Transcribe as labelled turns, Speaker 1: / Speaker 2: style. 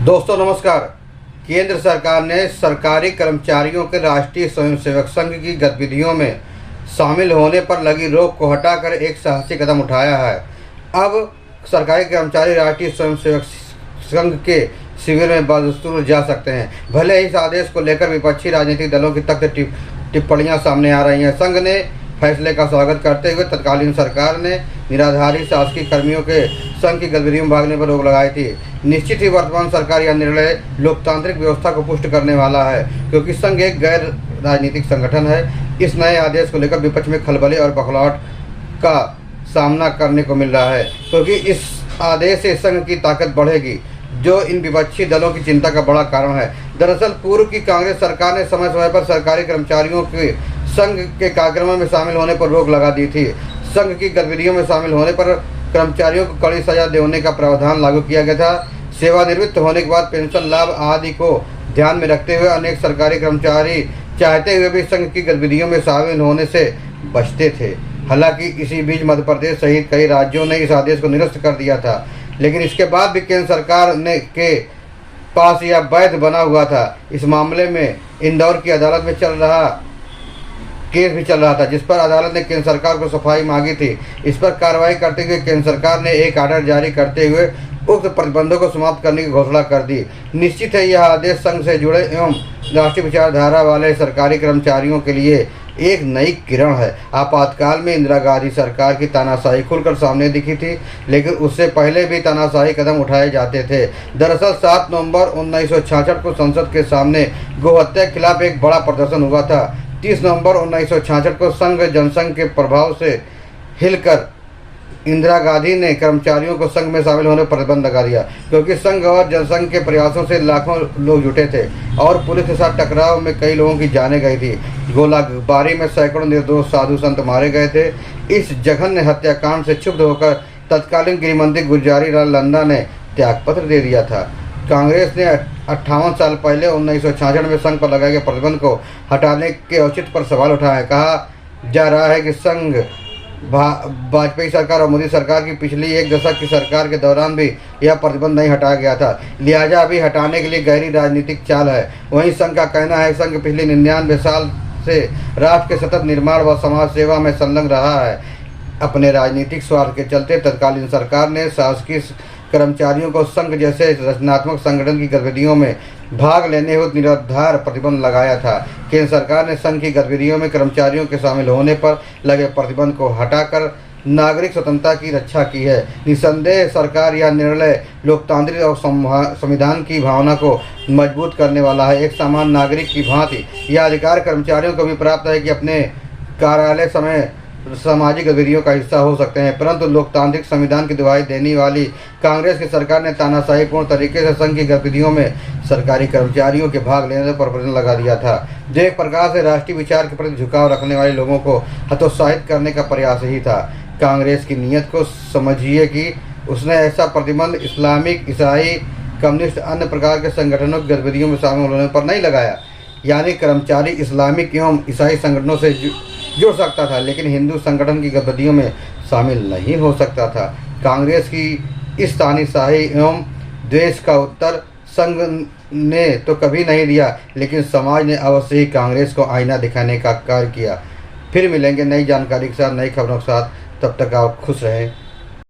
Speaker 1: दोस्तों नमस्कार। केंद्र सरकार ने सरकारी कर्मचारियों के राष्ट्रीय स्वयंसेवक संघ की गतिविधियों में शामिल होने पर लगी रोक को हटाकर एक साहसी कदम उठाया है। अब सरकारी कर्मचारी राष्ट्रीय स्वयंसेवक संघ के शिविर में बदस्तूर जा सकते हैं। भले ही इस आदेश को लेकर विपक्षी राजनीतिक दलों की तख्त टिप्पणियां सामने आ रही हैं। संघ ने फैसले का स्वागत करते हुए तत्कालीन सरकार ने निराधारी शासकीय कर्मियों के संघ की गतिविधियों में भागने पर रोक लगाई थी। निश्चित ही वर्तमान सरकार यह निर्णय लोकतांत्रिक व्यवस्था को पुष्ट करने वाला है, क्योंकि संघ एक गैर राजनीतिक संगठन है। इस नए आदेश को लेकर विपक्ष में खलबली और बखलाहट का सामना करने को मिल रहा है, क्योंकि इस आदेश से संघ की ताकत बढ़ेगी, जो इन विपक्षी दलों की चिंता का बड़ा कारण है। दरअसल पूर्व की कांग्रेस सरकार ने समय समय पर सरकारी कर्मचारियों के संघ के कार्यक्रमों में शामिल होने पर रोक लगा दी थी। संघ की गतिविधियों में शामिल होने पर कर्मचारियों को कड़ी सजा देने का प्रावधान लागू किया गया था। सेवानिवृत्त होने के बाद पेंशन लाभ आदि को ध्यान में रखते हुए अनेक सरकारी कर्मचारी चाहते हुए भी संघ की गतिविधियों में शामिल होने से बचते थे। हालांकि इसी बीच मध्य प्रदेश सहित कई राज्यों ने इस आदेश को निरस्त कर दिया था, लेकिन इसके बाद भी केंद्र सरकार के पास यह वैध बना हुआ था। इस मामले में इंदौर की अदालत में केस भी चल रहा था, जिस पर अदालत ने केंद्र सरकार को सफाई मांगी थी। इस पर कार्रवाई करते हुए केंद्र सरकार ने एक आर्डर जारी करते हुए उक्त प्रतिबंधों को समाप्त करने की घोषणा कर दी। निश्चित है यह आदेश संघ से जुड़े एवं राष्ट्रीय विचारधारा वाले सरकारी कर्मचारियों के लिए एक नई किरण है। आपातकाल में इंदिरा गांधी सरकार की तानाशाही खुलकर सामने दिखी थी, लेकिन उससे पहले भी तानाशाही कदम उठाए जाते थे। दरअसल 7 नवंबर 1966 को संसद के सामने गोहत्या के खिलाफ एक बड़ा प्रदर्शन हुआ था। 30 नवंबर 1966 को संघ जनसंघ के प्रभाव से हिलकर इंदिरा गांधी ने कर्मचारियों को संघ में शामिल होने पर प्रतिबंध लगा दिया, क्योंकि संघ और जनसंघ के प्रयासों से लाखों लोग जुटे थे और पुलिस के साथ टकराव में कई लोगों की जानें गई थी। गोलाबारी में सैकड़ों निर्दोष साधु संत मारे गए थे। इस जघन्य हत्याकांड से क्षुब्ध होकर तत्कालीन गृहमंत्री गुलजारी लाल नंदा ने त्यागपत्र दे दिया था। कांग्रेस ने 58 साल पहले 1966 में संघ पर लगाए गए प्रतिबंध को हटाने के औचित्य पर सवाल उठाया। कहा जा रहा है कि संघ वाजपेयी सरकार और मोदी सरकार की पिछली एक दशक की सरकार के दौरान भी यह प्रतिबंध नहीं हटाया गया था, लिहाजा अभी हटाने के लिए गहरी राजनीतिक चाल है। वहीं संघ का कहना है संघ पिछले 99 साल से राष्ट्र के सतत निर्माण व समाज सेवा में संलग्न रहा है। अपने राजनीतिक स्वार्थ के चलते तत्कालीन सरकार ने शासकीय कर्मचारियों को संघ जैसे रचनात्मक संगठन की गतिविधियों में भाग लेने हेतु निराधार प्रतिबंध लगाया था। केंद्र सरकार ने संघ की गतिविधियों में कर्मचारियों के शामिल होने पर लगे प्रतिबंध को हटाकर नागरिक स्वतंत्रता की रक्षा की है। निसंदेह सरकार यह निर्णय लोकतांत्रिक और संविधान की भावना को मजबूत करने वाला है। एक सामान्य नागरिक की भांति यह अधिकार कर्मचारियों को भी प्राप्त है कि अपने कार्यालय समय सामाजिक गतिविधियों का हिस्सा हो सकते हैं, परंतु लोकतांत्रिक संविधान की दुहाई देने वाली कांग्रेस की सरकार ने तानाशाहीपूर्ण तरीके से संघ की गतिविधियों में सरकारी कर्मचारियों के भाग लेने पर प्रतिबंध लगा दिया था, जो एक प्रकार से राष्ट्रीय विचार के प्रति झुकाव रखने वाले लोगों को हतोत्साहित करने का प्रयास ही था। कांग्रेस की नीयत को समझिए कि उसने ऐसा प्रतिबंध इस्लामिक, ईसाई, कम्युनिस्ट अन्य प्रकार के संगठनों की गतिविधियों में शामिल होने पर नहीं लगाया। यानी कर्मचारी इस्लामिक एवं ईसाई संगठनों से जुड़ सकता था, लेकिन हिंदू संगठन की गतिविधियों में शामिल नहीं हो सकता था। कांग्रेस की इस तानाशाही एवं द्वेष का उत्तर संघ ने तो कभी नहीं दिया, लेकिन समाज ने अवश्य ही कांग्रेस को आईना दिखाने का कार्य किया। फिर मिलेंगे नई जानकारी के साथ, नई खबरों के साथ। तब तक आप खुश रहें।